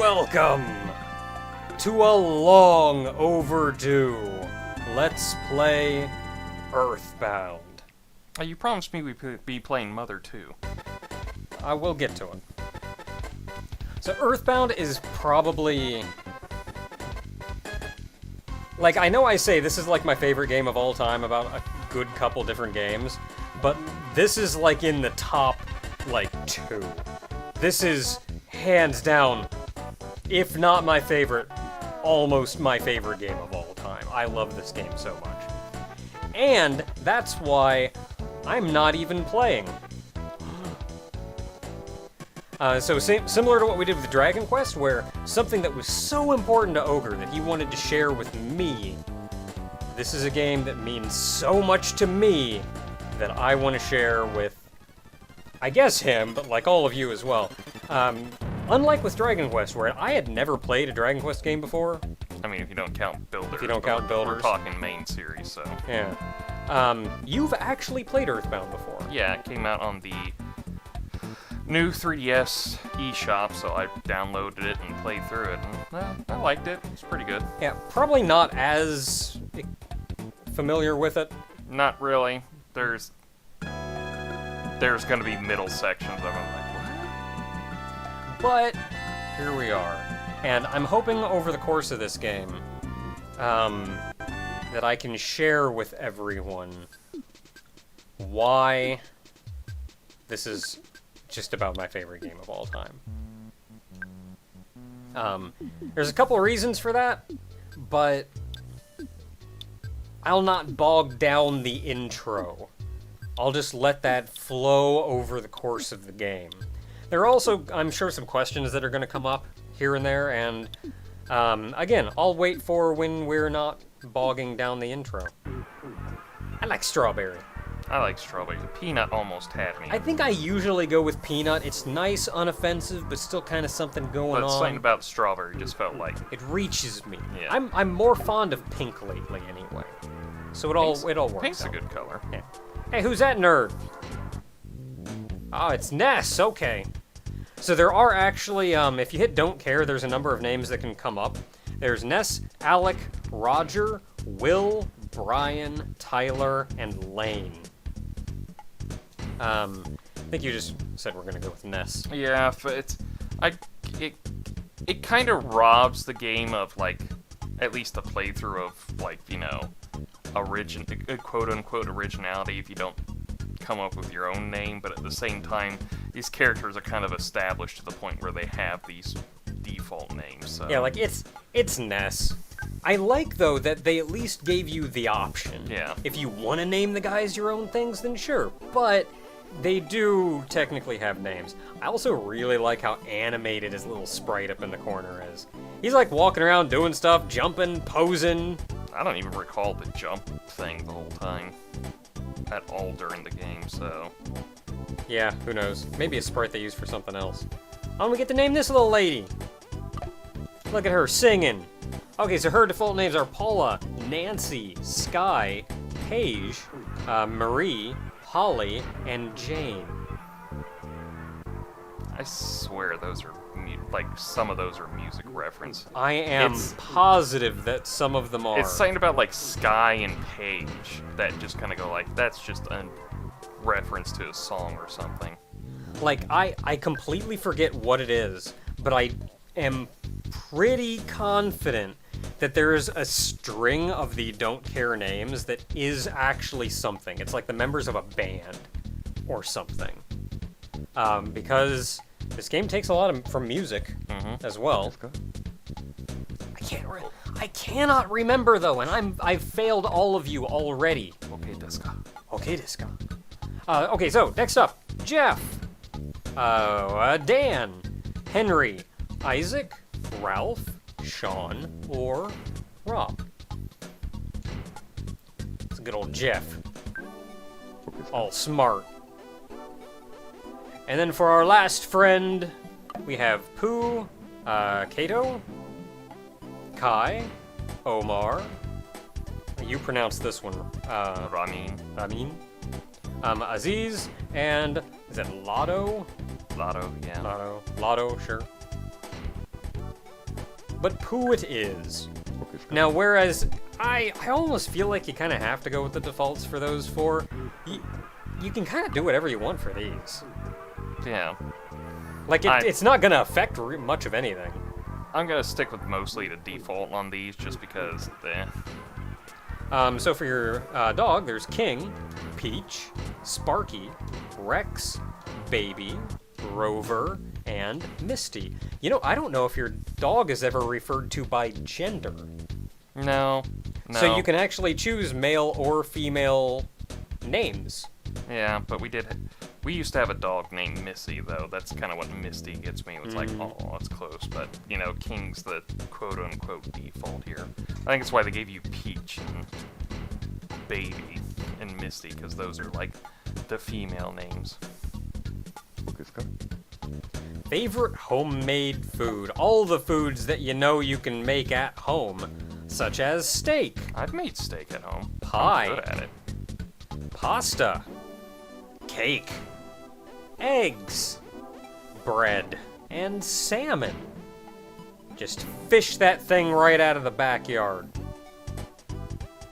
Welcome to a long overdue Let's Play Earthbound. You promised me we'd be playing Mother 2. I will get to it. So Earthbound is probably... Like, I know I say this is like my favorite game of all time about a good couple different games, but this is like in the top, like, 2. This is, hands down, if not my favorite, almost my favorite game of all time. I love this game so much. And that's why I'm not even playing. Similar to what we did with Dragon Quest, where something that was so important to Ogre that he wanted to share with me, this is a game that means so much to me that I want to share with, I guess him, but like all of you as well. Unlike with Dragon Quest, where I had never played a Dragon Quest game before. I mean, if you don't count Builders. If you don't count Builders. We're talking main series, so. Yeah. You've actually played Earthbound before. Yeah, it came out on the new 3DS eShop, so I downloaded it and played through it, and I liked it. It's pretty good. Yeah, probably not as familiar with it. Not really. There's going to be middle sections of it. Like, what? But here we are. And I'm hoping over the course of this game that I can share with everyone why this is just about my favorite game of all time. There's a couple of reasons for that, but I'll not bog down the intro. I'll just let that flow over the course of the game. There are also, I'm sure, some questions that are going to come up here and there, and again, I'll wait for when we're not bogging down the intro. I like strawberry. I like strawberry. The peanut almost had me. I think I usually go with peanut. It's nice, unoffensive, but still kind of something going on. But something about strawberry just felt like... It reaches me. Yeah. I'm more fond of pink lately, anyway. So it all works Pink's out. a good color. Yeah. Hey, who's that nerd? Oh, it's Ness. Okay. So there are actually, if you hit Don't Care, there's a number of names that can come up. There's Ness, Alec, Roger, Will, Brian, Tyler, and Lane. I think you just said we're gonna go with Ness. Yeah, but it kind of robs the game of, like, at least a playthrough of, like, you know, quote-unquote originality if you don't come up with your own name, but at the same time, these characters are kind of established to the point where they have these default names, so... Yeah, like, it's Ness. I like, though, that they at least gave you the option. Yeah. If you want to name the guys your own things, then sure, but they do technically have names. I also really like how animated his little sprite up in the corner is. He's, like, walking around doing stuff, jumping, posing. I don't even recall the jump thing the whole time at all during the game, so... Yeah, who knows? Maybe a sprite they use for something else. Oh, we get to name this little lady. Look at her singing. Okay, so her default names are Paula, Nancy, Sky, Paige, Marie, Holly, and Jane. I swear those are, like, some of those are music references. I am positive that some of them are. It's something about, like, Sky and Paige that just kind of go like, that's just a reference to a song or something. Like, I completely forget what it is, but I am pretty confident that there is a string of the Don't Care names that is actually something. It's like the members of a band or something. Because this game takes a lot from music as well. I cannot remember, though, and I've failed all of you already. Okay, Deska. Okay, Deska. Okay, so next up, Jeff, Dan, Henry, Isaac, Ralph, Sean, or Rob. It's a good old Jeff. All smart. And then for our last friend, we have Pooh, Kato, Kai, Omar. You pronounce this one. Ramin. Aziz, and is it Lotto? Lotto, yeah. Lotto, sure. but poo it is. Now, whereas I almost feel like you kind of have to go with the defaults for those four, you can kind of do whatever you want for these. Yeah. Like, it's not going to affect much of anything. I'm gonna stick with mostly the default on these, just because, So for your dog, there's King, Peach, Sparky, Rex, Baby, Rover, and Misty. You know, I don't know if your dog is ever referred to by gender. No. So you can actually choose male or female names. Yeah, but we used to have a dog named Missy, though. That's kind of what Misty gets me. It's like, oh, that's close. But, you know, King's the quote-unquote default here. I think it's why they gave you Peach and Baby and Misty, because those are, like, the female names. Favorite homemade food. All the foods that you know you can make at home, such as steak. I've made steak at home. Pie. I'm good at it. Pasta. Cake. Eggs. Bread. And salmon. Just fish that thing right out of the backyard.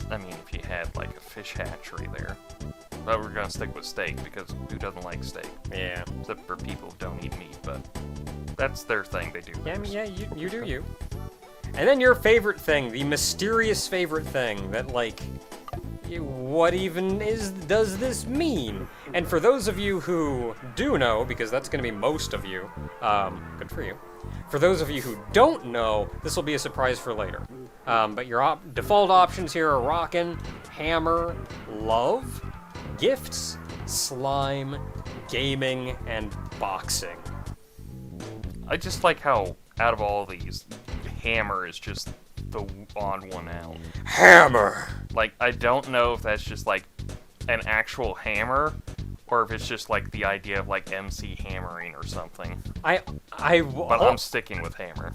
I mean, if you had, like, a fish hatchery there. But we're gonna stick with steak, because who doesn't like steak? Yeah. Except for people who don't eat meat, but that's their thing, they do. Yeah, I mean, yeah, you do you. And then your favorite thing, the mysterious favorite thing that, like, what even does this mean? And for those of you who do know, because that's going to be most of you, good for you. For those of you who don't know, this will be a surprise for later. But your default options here are Rockin', Hammer, Love, Gifts, Slime, Gaming, and Boxing. I just like how, out of all these, Hammer is just the odd one out. Hammer! Like, I don't know if that's just, like, an actual hammer, or if it's just, like, the idea of, like, MC hammering or something. But I'm sticking with Hammer.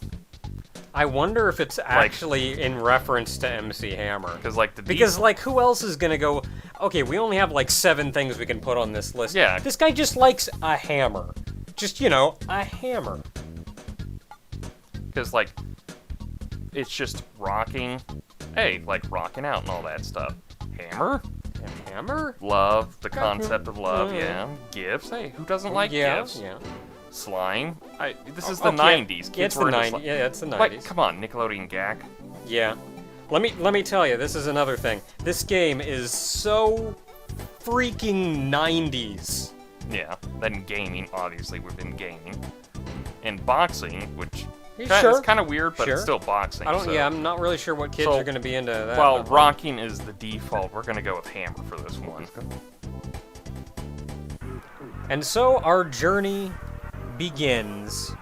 I wonder if it's actually in reference to MC Hammer. Because, like, who else is gonna go, okay, we only have, like, 7 things we can put on this list. Yeah. This guy just likes a hammer. Just, you know, a hammer. Because, like, it's just rocking. Hey, like, rocking out and all that stuff. Hammer? A hammer? Love, the concept of love, yeah. Gifts, hey, who doesn't like gifts? Yeah. Slime. This is the 90s. Yeah, it's the 90s. Yeah, it's the 90s. Like, come on, Nickelodeon Gak. Yeah. Let me tell you, this is another thing. This game is so freaking 90s. Yeah. Then gaming, obviously, within gaming. And boxing, which is kind of weird, but it's still boxing. Yeah, I'm not really sure what kids are going to be into that. Well, rocking is the default. We're going to go with Hammer for this one. And so our journey begins.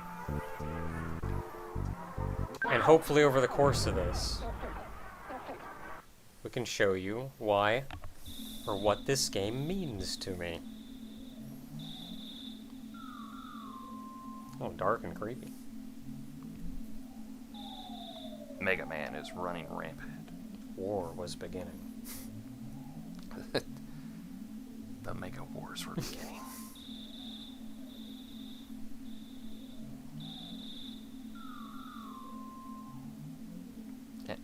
And hopefully over the course of this, we can show you why or what this game means to me. Oh, dark and creepy. Mega Man is running rampant. War was beginning. The Mega Wars were beginning.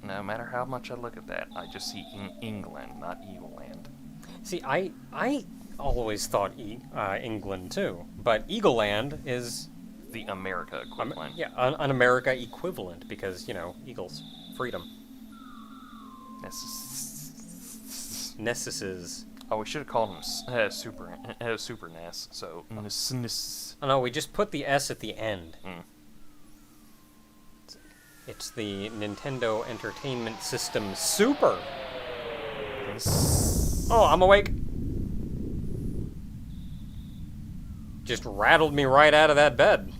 No matter how much I look at that, I just see England, not Evil Land. See, I always thought England too, but Eagle Land is the America equivalent. An America equivalent because, you know, eagles, freedom. Nesses. Oh, we should have called him Super NES. So NES. Oh no, we just put the S at the end. Mm. It's the Nintendo Entertainment System Super. Oh, I'm awake. Just rattled me right out of that bed.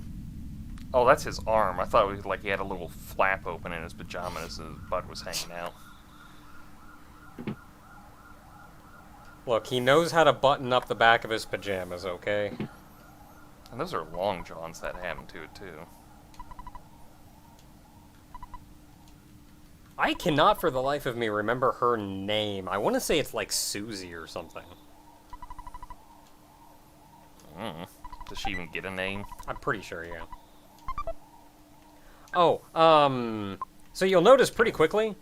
Oh, that's his arm. I thought it was like he had a little flap open in his pajamas and his butt was hanging out. Look, he knows how to button up the back of his pajamas, okay? And those are long johns that happened to it, too. I cannot for the life of me remember her name. I want to say it's like Susie or something. Does she even get a name? I'm pretty sure, yeah. Oh, so you'll notice pretty quickly,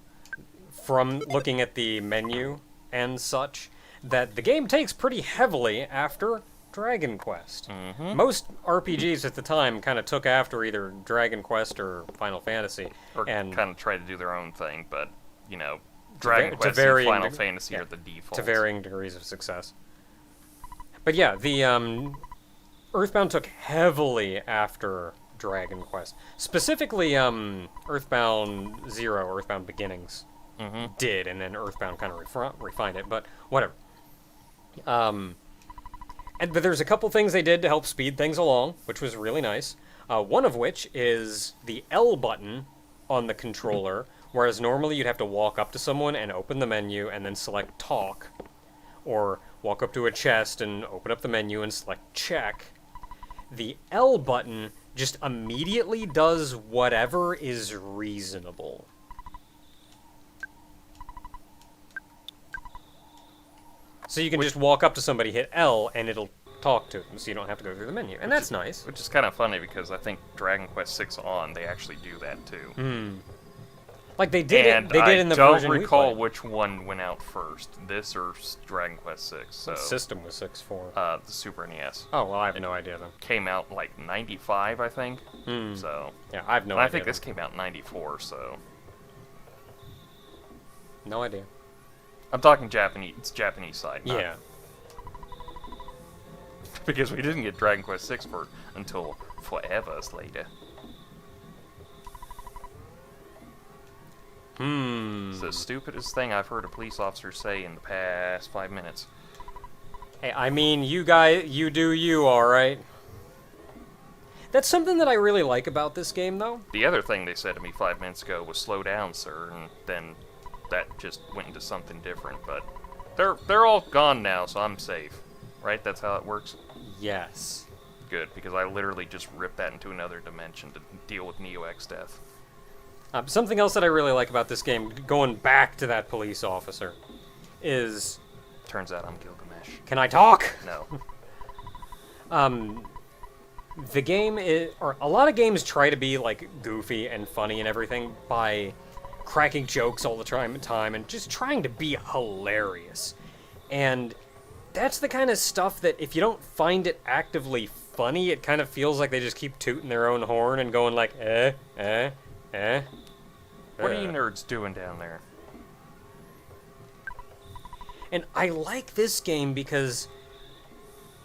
from looking at the menu and such, that the game takes pretty heavily after Dragon Quest. Mm-hmm. Most RPGs at the time kind of took after either Dragon Quest or Final Fantasy. Or and kind of try to do their own thing, but, you know, Dragon to Quest and varying Final deg- Fantasy yeah, are the default. to varying degrees of success. But yeah, the Earthbound took heavily after Dragon Quest. Specifically, Earthbound Zero, Earthbound Beginnings Mm-hmm. did, and then Earthbound kind of refined it, but whatever. But there's a couple things they did to help speed things along, which was really nice. One of which is the L button on the controller, whereas normally you'd have to walk up to someone and open the menu and then select talk, or walk up to a chest and open up the menu and select check. The L button just immediately does whatever is reasonable. So you can just walk up to somebody, hit L, and it'll talk to them, so you don't have to go through the menu. And that's nice. Which is kind of funny because I think Dragon Quest 6 on, they actually do that too. Like they did And it. They did in the I don't version recall we played. which one went out first, this or Dragon Quest 6. So What system was 6 for? the Super NES Oh well, I have no idea then. came out like 95, I think. So Yeah, I have no and idea. I think then. this came out in 94. So No idea. I'm talking Japanese. It's Japanese side. not- Yeah. Because we didn't get Dragon Quest 6 until forever later. It's the stupidest thing I've heard a police officer say in the past 5 minutes. Hey, I mean, you do you, all right. That's something that I really like about this game, though. The other thing they said to me 5 minutes ago was "slow down, sir," and then that just went into something different. But they're all gone now, so I'm safe. Right? That's how it works. Yes. Good, because I literally just ripped that into another dimension to deal with Neo X death. Something else that I really like about this game, going back to that police officer, is... Turns out I'm Gilgamesh. Can I talk? No. The game is... Or a lot of games try to be, like, goofy and funny and everything by cracking jokes all the time and just trying to be hilarious. And that's the kind of stuff that if you don't find it actively funny, it kind of feels like they just keep tooting their own horn and going like, What are you nerds doing down there? And I like this game because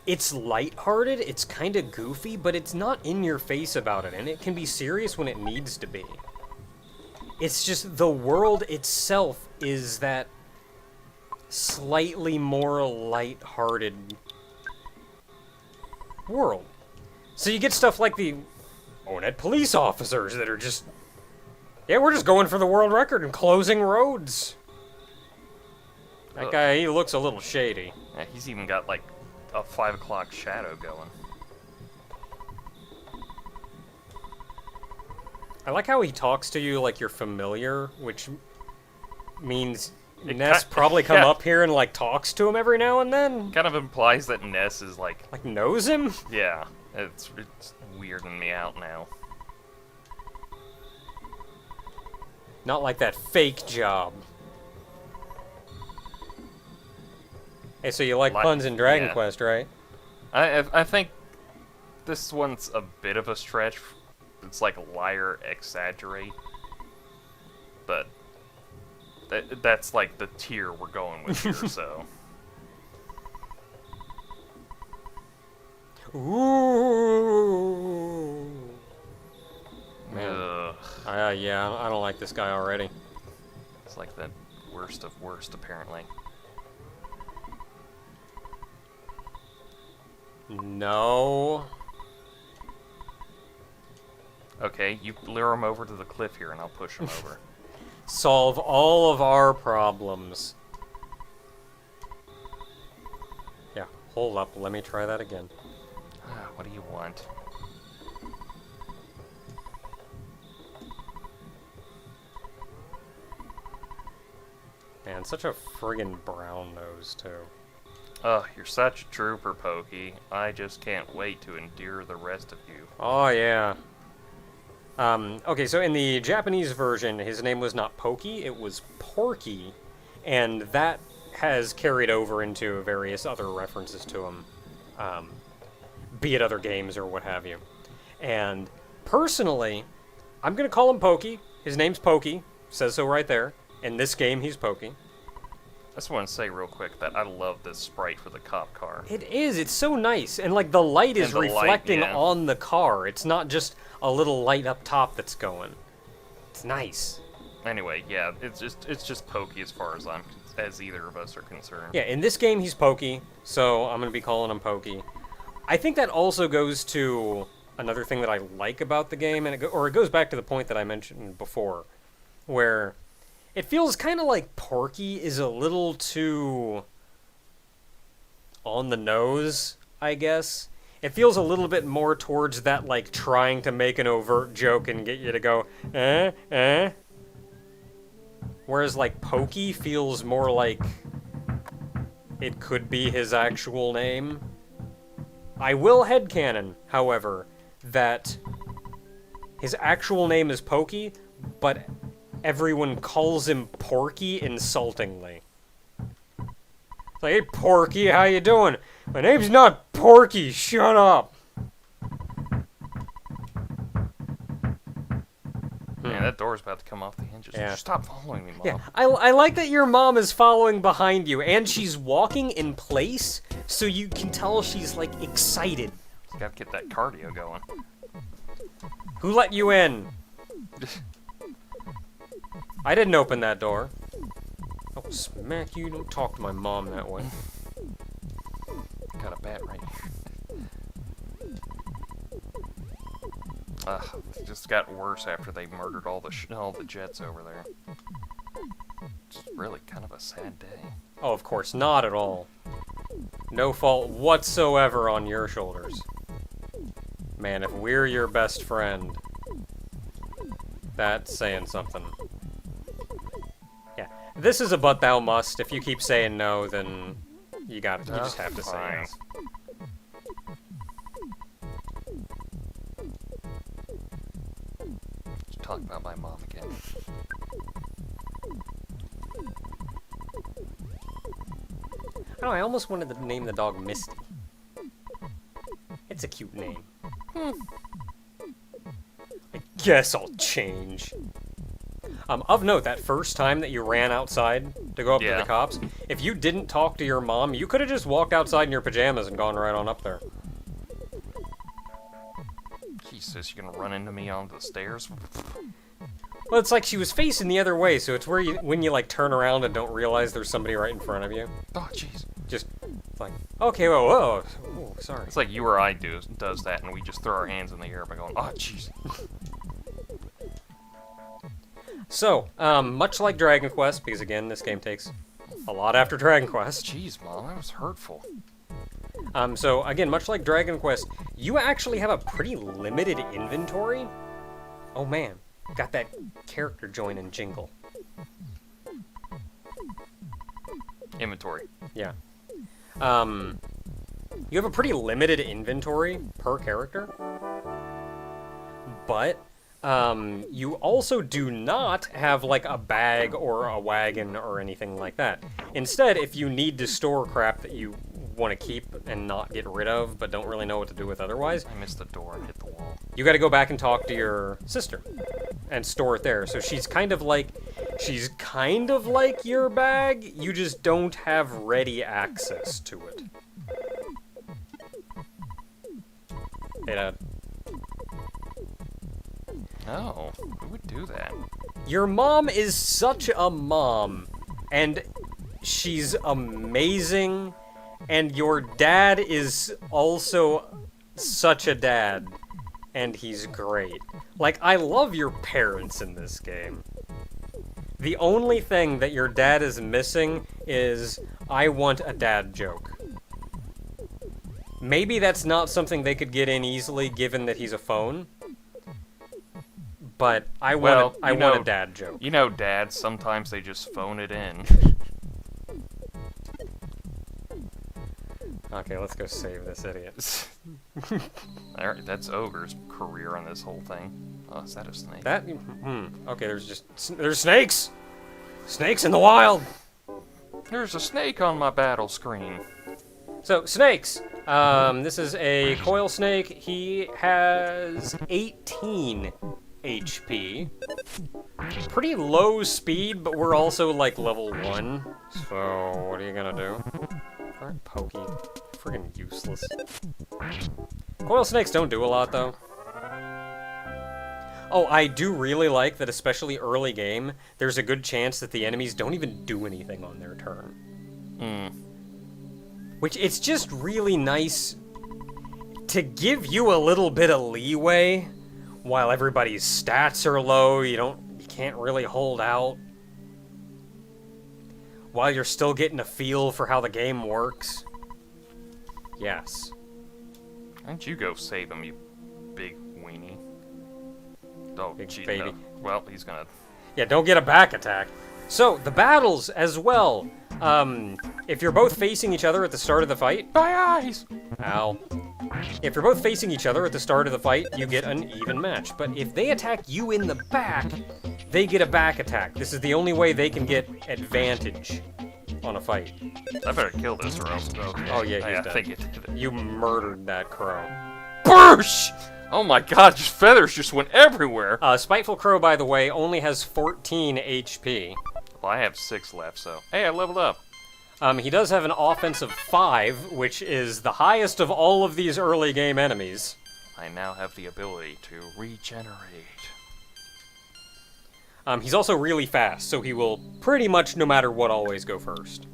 it's lighthearted, it's kind of goofy, but it's not in your face about it, and it can be serious when it needs to be. It's just the world itself is that slightly more lighthearted world. So you get stuff like the Onett police officers that are just, yeah, we're just going for the world record and closing roads. That guy, he looks a little shady. Yeah, he's even got like a 5 o'clock shadow going. I like how he talks to you like you're familiar, which means It Ness ki- probably come yeah. up here and like talks to him every now and then. Kind of implies that Ness is like, Knows him? yeah, it's weirding me out now. Not like that fake job. Hey, so you like puns in Dragon yeah. Quest, right? I think this one's a bit of a stretch. It's like liar, exaggerate, but that's like the tier we're going with here. So Ooh. Man. ugh, Yeah, I don't like this guy already. it's like the worst of worst, apparently. No. Okay, you lure him over to the cliff here, and I'll push him over. Solve all of our problems. Yeah, hold up. Let me try that again. What do you want? Man, such a friggin' brown nose, too. Ugh, you're such a trooper, Pokey. I just can't wait to endure the rest of you. Oh, yeah. Okay, so in the Japanese version, his name was not Pokey, it was Porky, and that has carried over into various other references to him, be it other games or what have you. And personally, I'm going to call him Pokey. His name's Pokey, says so right there. In this game, he's Pokey. I just want to say real quick that I love this sprite for the cop car. It is. It's so nice. And, like, the light is reflecting on the car. It's not just a little light up top that's going. It's nice. Anyway, yeah, it's just Pokey as far as either of us are concerned. Yeah, in this game, he's Pokey, so I'm going to be calling him Pokey. I think that also goes to another thing that I like about the game, and it goes back to the point that I mentioned before, where it feels kind of like Porky is a little too on the nose, I guess. It feels a little bit more towards that, like, trying to make an overt joke and get you to go, eh? Whereas, like, Pokey feels more like it could be his actual name. I will headcanon, however, that his actual name is Pokey, but everyone calls him Porky insultingly. It's like, hey, Porky, how you doing? My name's not Porky, shut up! Man, that door's about to come off the hinges. Yeah. Stop following me, Mom. Yeah, I like that your mom is following behind you, and she's walking in place, so you can tell she's, like, excited. Gotta get that cardio going. Who let you in? I didn't open that door. Oh, smack you, don't talk to my mom that way. Got a bat right here. It just got worse after they murdered all the Jets over there. It's really kind of a sad day. Oh, of course, not at all. No fault whatsoever on your shoulders. Man, if we're your best friend, that's saying something. Yeah, this is a but thou must. If you keep saying no, then you just have to say yes. Talk about my mom again. Oh, I almost wanted to name the dog Misty. It's a cute name. I guess I'll change. Of note, that first time that you ran outside to go up to the cops, if you didn't talk to your mom, you could have just walked outside in your pajamas and gone right on up there. Jesus, you're gonna run into me on the stairs? Well, it's like she was facing the other way, so it's where when you, like, turn around and don't realize there's somebody right in front of you. Oh, jeez. Just, like, okay, whoa, sorry. It's like you or I does that, and we just throw our hands in the air by going, oh, jeez. So, much like Dragon Quest, because again, this game takes a lot after Dragon Quest. Jeez, Mom, that was hurtful. So again, much like Dragon Quest, you actually have a pretty limited inventory. Oh man, got that character join and jingle. Inventory. Yeah. You have a pretty limited inventory per character, but you also do not have, like, a bag or a wagon or anything like that. Instead, if you need to store crap that you want to keep and not get rid of, but don't really know what to do with otherwise, I missed the door and hit the wall. you got to go back and talk to your sister and store it there. So she's kind of like your bag, you just don't have ready access to it. Hey, Dad. No, who would do that? Your mom is such a mom, and she's amazing, and your dad is also such a dad, and he's great. Like, I love your parents in this game. The only thing that your dad is missing is, I want a dad joke. Maybe that's not something they could get in easily, given that he's a phone. But I want a dad joke. You know, dads, sometimes they just phone it in. Okay, let's go save this idiot. Alright, that's Ogre's career on this whole thing. Oh, is that a snake? Okay, there's snakes! Snakes in the wild! There's a snake on my battle screen. So, snakes. This is a coil snake. He has 18 HP. Pretty low speed, but we're also like level 1. So, what are you gonna do? Alright, Pokey. Friggin' useless. Coil snakes don't do a lot, though. Oh, I do really like that, especially early game, there's a good chance that the enemies don't even do anything on their turn. Which, it's just really nice to give you a little bit of leeway while everybody's stats are low, you can't really hold out. While you're still getting a feel for how the game works. Yes. Why don't you go save him, you big weenie? Oh, Big gee, baby. no. Well, he's gonna... Yeah, don't get a back attack. So, the battles as well. If you're both facing each other at the start of the fight... My eyes! Ow. If you're both facing each other at the start of the fight, you get an even match. But if they attack you in the back, they get a back attack. This is the only way they can get advantage on a fight. I better kill this or else... Okay. Oh, yeah, he's I dead. think it did it. You murdered that crow. Boosh! Oh my god, just feathers just went everywhere! Spiteful Crow, by the way, only has 14 HP. Well, I have 6 left, so... Hey, I leveled up. He does have an offense of 5, which is the highest of all of these early game enemies. I now have the ability to regenerate. He's also really fast, so he will pretty much, no matter what, always go first.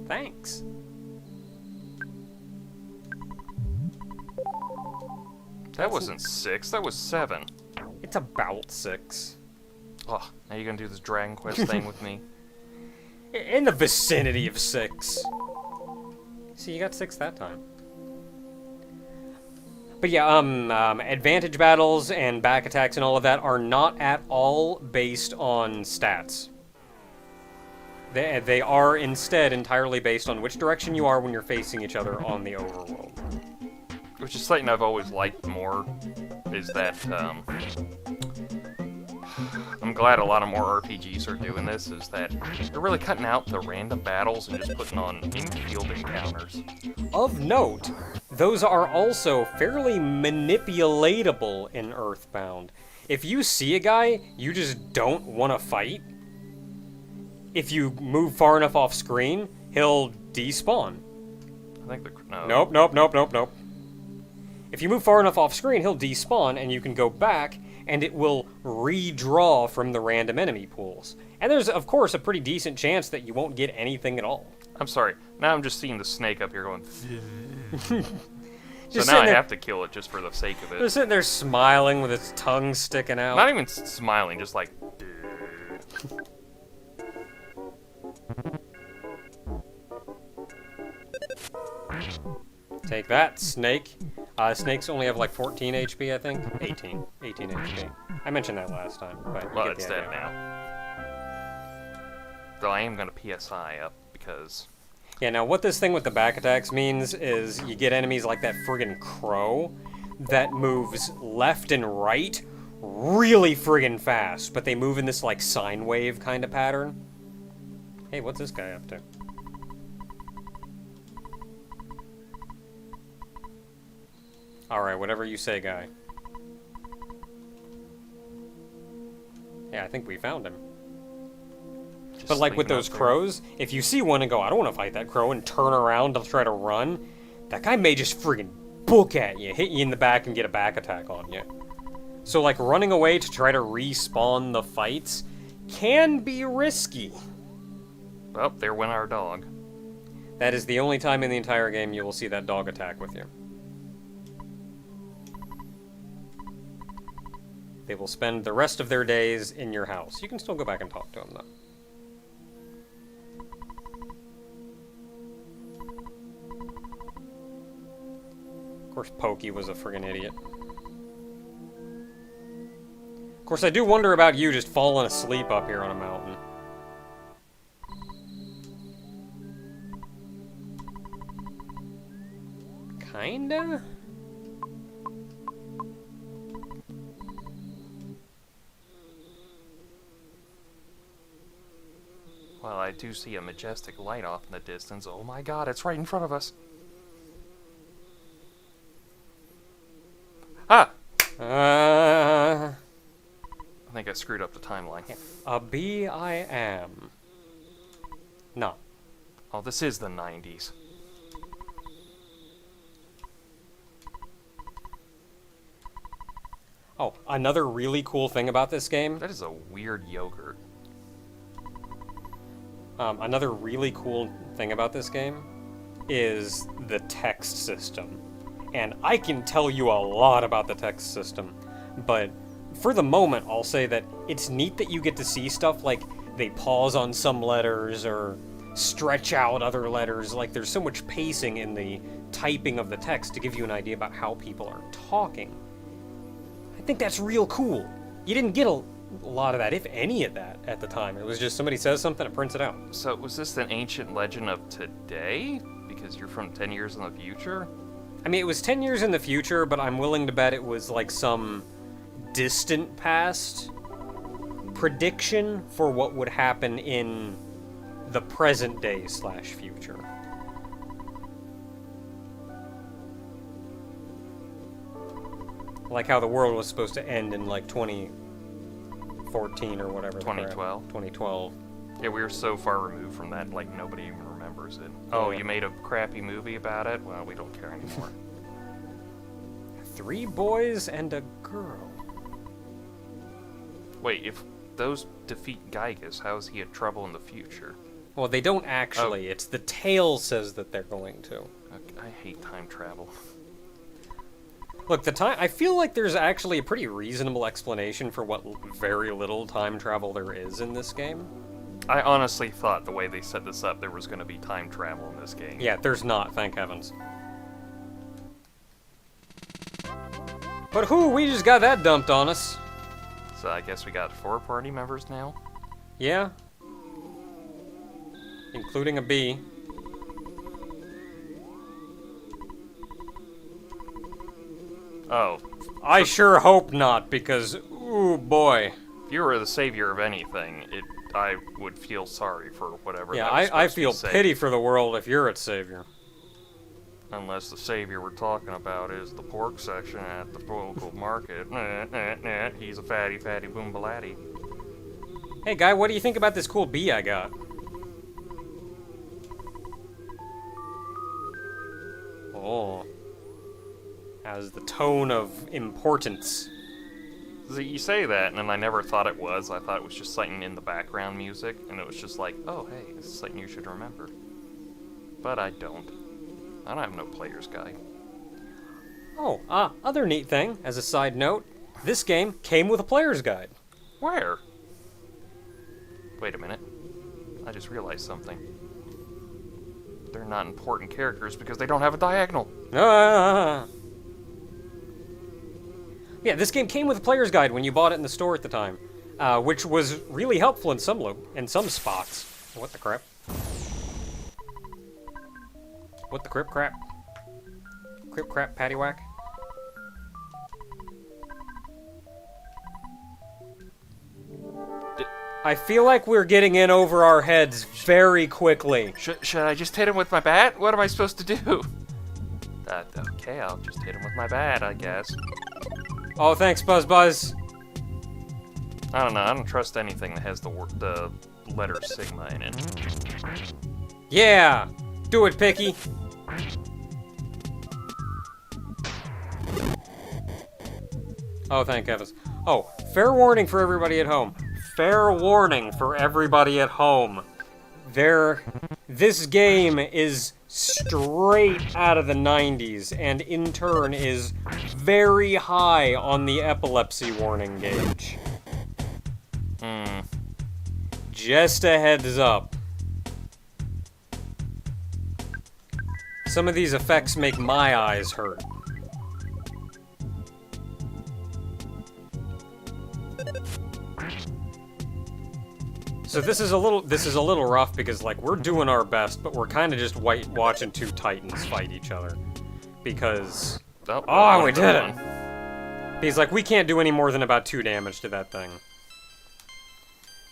Thanks. That wasn't 6, that was 7. It's about 6. Oh, now you're gonna do this Dragon Quest thing with me? In the vicinity of 6. See, you got 6 that time. But yeah, advantage battles and back attacks and all of that are not at all based on stats. They are instead entirely based on which direction you are when you're facing each other on the overworld. Which is something I've always liked more, is that, I'm glad a lot of more RPGs are doing this, is that they're really cutting out the random battles and just putting on in-field encounters. Of note, those are also fairly manipulatable in Earthbound. If you see a guy you just don't want to fight, if you move far enough off screen, he'll despawn. I think no. Nope. If you move far enough off screen, he'll despawn, and you can go back, and it will redraw from the random enemy pools. And there's, of course, a pretty decent chance that you won't get anything at all. I'm sorry. Now I'm just seeing the snake up here going... So Just now I there- have to kill it just for the sake of They're it. sitting there smiling with its tongue sticking out. Not even smiling, just like... Take that, snake. Snakes only have like 14 HP, I think. 18 HP. I mentioned that last time, but you Well, get it's the dead idea. now. Though I am going to PSI up, because... Yeah, now what this thing with the back attacks means is you get enemies like that friggin' crow that moves left and right really friggin' fast, but they move in this like sine wave kind of pattern. Hey, what's this guy up to? Alright, whatever you say, guy. Yeah, I think we found him. just But like with sleeping those out there. crows, if you see one and go, I don't want to fight that crow, and turn around to try to run, that guy may just friggin' book at you, hit you in the back, and get a back attack on you. So like running away to try to respawn the fights can be risky. Well, there went our dog. That is the only time in the entire game you will see that dog attack with you. They will spend the rest of their days in your house. You can still go back and talk to them, though. Of course, Pokey was a friggin' idiot. Of course, I do wonder about you just falling asleep up here on a mountain. Kinda? Well, I do see a majestic light off in the distance. Oh my god, it's right in front of us. Ah! Uh... I think I screwed up the timeline. A bee I am. No. Oh, this is the 90s. Oh, another really cool thing about this game. That is a weird yogurt. Another really cool thing about this game is the text system. And I can tell you a lot about the text system, but for the moment, I'll say that it's neat that you get to see stuff like they pause on some letters or stretch out other letters. Like, there's so much pacing in the typing of the text to give you an idea about how people are talking. I think that's real cool. You didn't get a lot of that, if any of that, at the time. It was just somebody says something and prints it out. So, was this an ancient legend of today? Because you're from 10 years in the future? I mean, it was 10 years in the future, but I'm willing to bet it was like some distant past prediction for what would happen in the present day / future. Like how the world was supposed to end in like 2014 or whatever. 2012. 2012. Yeah, we were so far removed from that, like, nobody even remembers it. Oh, Yeah. you made a crappy movie about it? Well, we don't care anymore. 3 boys and a girl. Wait, if those defeat Gygas, how is he in trouble in the future? Well, they don't actually. It's the tale says that they're going to. I hate time travel. Look, I feel like there's actually a pretty reasonable explanation for what very little time travel there is in this game. I honestly thought the way they set this up, there was going to be time travel in this game. Yeah, there's not, thank heavens. But we just got that dumped on us. So I guess we got 4 party members now? Yeah. Including a bee. Oh, I sure hope not, because, ooh boy. if you were the savior of anything, I would feel sorry for whatever Yeah, that was I supposed to feel say. pity for the world if you're its savior. Unless the savior we're talking about is the pork section at the local market. He's a fatty boombalatti. Hey guy, what do you think about this cool bee I got? Oh. Has the tone of importance. See, you say that, and then I never thought it was. I thought it was just something in the background music, and it was just like, oh, hey, this is something you should remember. But I don't. I don't have no player's guide. Oh, other neat thing, as a side note, this game came with a player's guide. Where? Wait a minute. I just realized something. They're not important characters because they don't have a diagonal. Yeah, this game came with a player's guide when you bought it in the store at the time, which was really helpful in some spots. What the crap? What the crap? Crap, paddywhack? I feel like we're getting in over our heads very quickly. Should I just hit him with my bat? What am I supposed to do? Okay, I'll just hit him with my bat, I guess. Oh, thanks, Buzz. I don't know. I don't trust anything that has the letter Sigma in it. Yeah! Do it, Picky! Oh, thank heavens. Oh, fair warning for everybody at home. Fair warning for everybody at home. This game is straight out of the 90s, and in turn is very high on the epilepsy warning gauge. Just a heads up. Some of these effects make my eyes hurt. So this is a little rough because, like, we're doing our best, but we're kind of just watching 2 titans fight each other. because... Oh, Oh, one we for did one. it! He's like, we can't do any more than about 2 damage to that thing.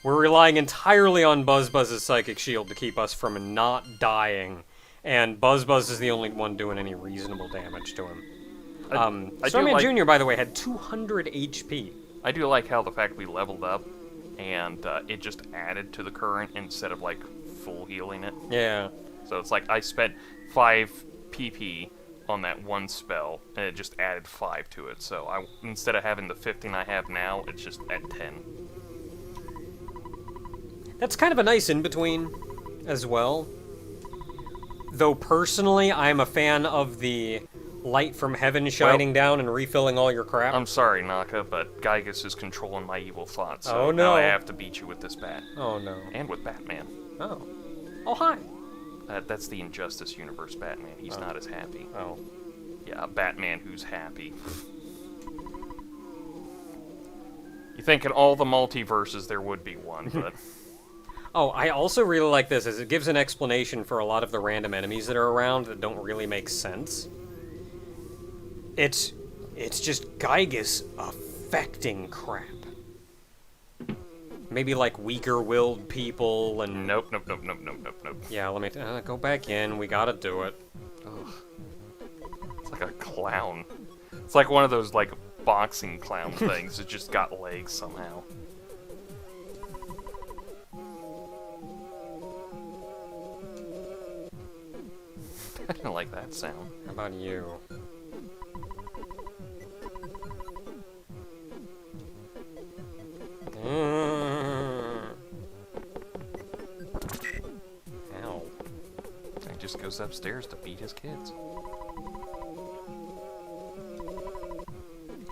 We're relying entirely on Buzz's psychic shield to keep us from not dying, and Buzz is the only one doing any reasonable damage to him. Starman Jr., by the way, had 200 HP. I do like how the fact we leveled up, and it just added to the current instead of, like, full healing it. Yeah. So it's like I spent 5 PP on that one spell, and it just added 5 to it. So instead of having the 15 I have now, it's just at 10. That's kind of a nice in-between as well. Though personally, I'm a fan of the light from heaven shining down and refilling all your crap. I'm sorry, Naka, but Gygus is controlling my evil thoughts, so Oh, no. now I have to beat you with this bat. Oh no. And with Batman. Oh. Oh, hi. That's the Injustice Universe Batman. He's not as happy. Oh. Yeah, a Batman who's happy. You think in all the multiverses there would be one, but... Oh, I also really like this, as it gives an explanation for a lot of the random enemies that are around that don't really make sense. It's just Gygus affecting crap. Maybe like weaker-willed people and... Nope. Yeah, let me go back in. We gotta do it. Ugh. It's like a clown. It's like one of those, like, boxing clown things that just got legs somehow. I don't like that sound. How about you? Ow. He just goes upstairs to beat his kids.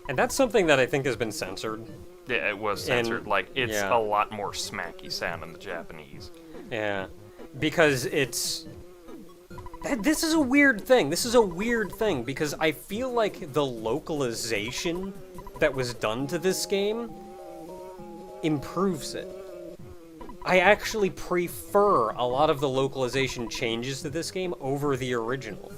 And that's something that I think has been censored. Yeah, it was censored. It's yeah. a lot more smacky sound in the Japanese. Yeah. Because it's... This is a weird thing. This is a weird thing, because I feel like the localization that was done to this game improves it. I actually prefer a lot of the localization changes to this game over the original.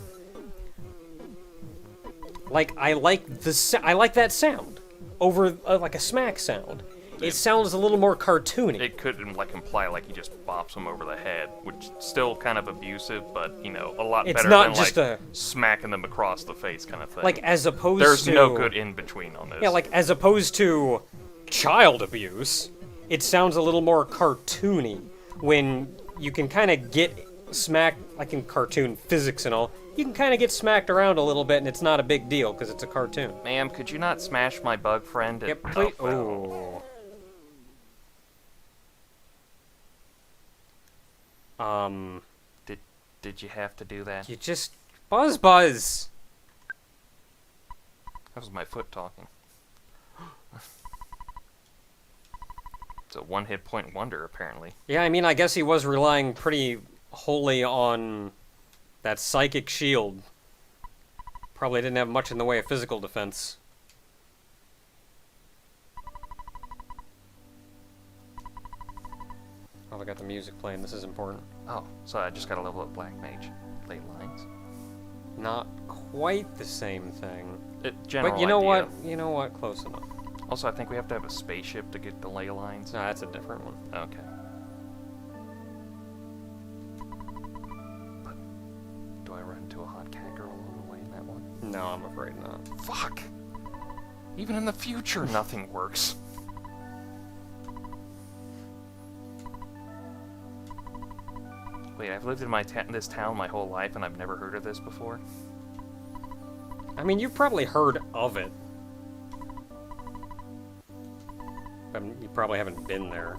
Like, I like that sound over, like, a smack sound. It sounds a little more cartoony. It could, like, imply, like, he just bops him over the head, which is still kind of abusive, but, you know, a lot better than, just like, smacking them across the face kind of thing. Like, as opposed There's to... no good in-between on this. Yeah, like, as opposed to child abuse, it sounds a little more cartoony when you can kind of get smacked, like in cartoon physics and all, you can kind of get smacked around a little bit and it's not a big deal because it's a cartoon. Ma'am, could you not smash my bug friend? Yep, please. Oh. Did you have to do that? You just... Buzz! That was my foot talking. It's a one-hit point wonder, apparently. Yeah, I mean, I guess he was relying pretty wholly on that psychic shield. Probably didn't have much in the way of physical defense. Oh, I got the music playing. This is important. Oh, so I just gotta level up Black Mage. Ley lines. Not quite the same thing. General But you know idea. what? You know what? Close enough. Also, I think we have to have a spaceship to get the ley lines. No, that's a different one. Okay. But do I run into a hot cat girl along the way in that one? No, I'm afraid not. Fuck! Even in the future, nothing works. Wait, I've lived in this town my whole life and I've never heard of this before? I mean, you've probably heard of it. But you probably haven't been there.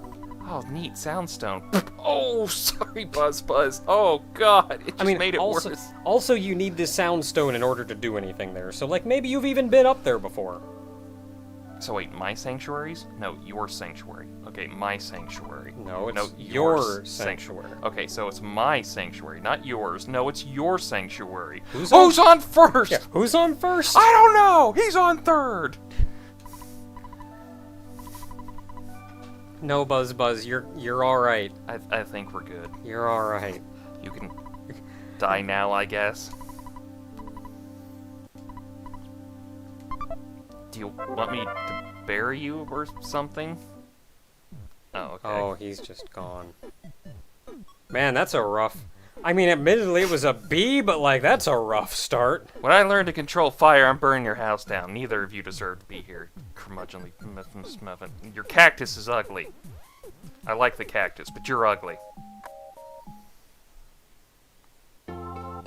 Oh, neat, Soundstone. Oh, sorry, Buzz. Oh, God, it just made it worse. Also, you need this Soundstone in order to do anything there, so, like, maybe you've even been up there before. So wait, my sanctuaries? No, your sanctuary. Okay, my sanctuary. No, it's your sanctuary. Okay, so it's my sanctuary, not yours. No, it's your sanctuary. Who's on first? Yeah, who's on first? I don't know! He's on third! No, Buzz, you're alright. I think we're good. You're alright. You can die now, I guess. Do you want me to bury you or something? Oh, okay. Oh, he's just gone. Man, that's a rough... I mean, admittedly, it was a B, but, like, that's a rough start. When I learn to control fire, I'm burning your house down. Neither of you deserve to be here, curmudgeonly muffin. Your cactus is ugly. I like the cactus, but you're ugly. I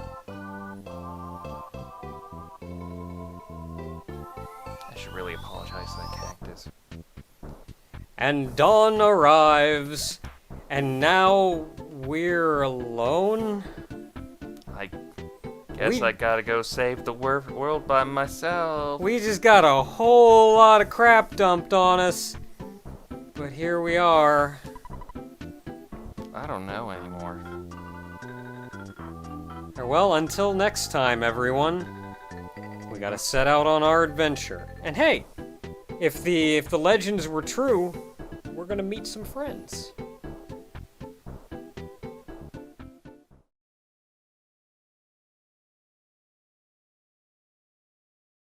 should really apologize to that cactus. And dawn arrives, and now we're alone? I guess I gotta go save the world by myself. We just got a whole lot of crap dumped on us. But here we are. I don't know anymore. Well, until next time, everyone. We gotta set out on our adventure. And hey, if the legends were true, we're gonna meet some friends.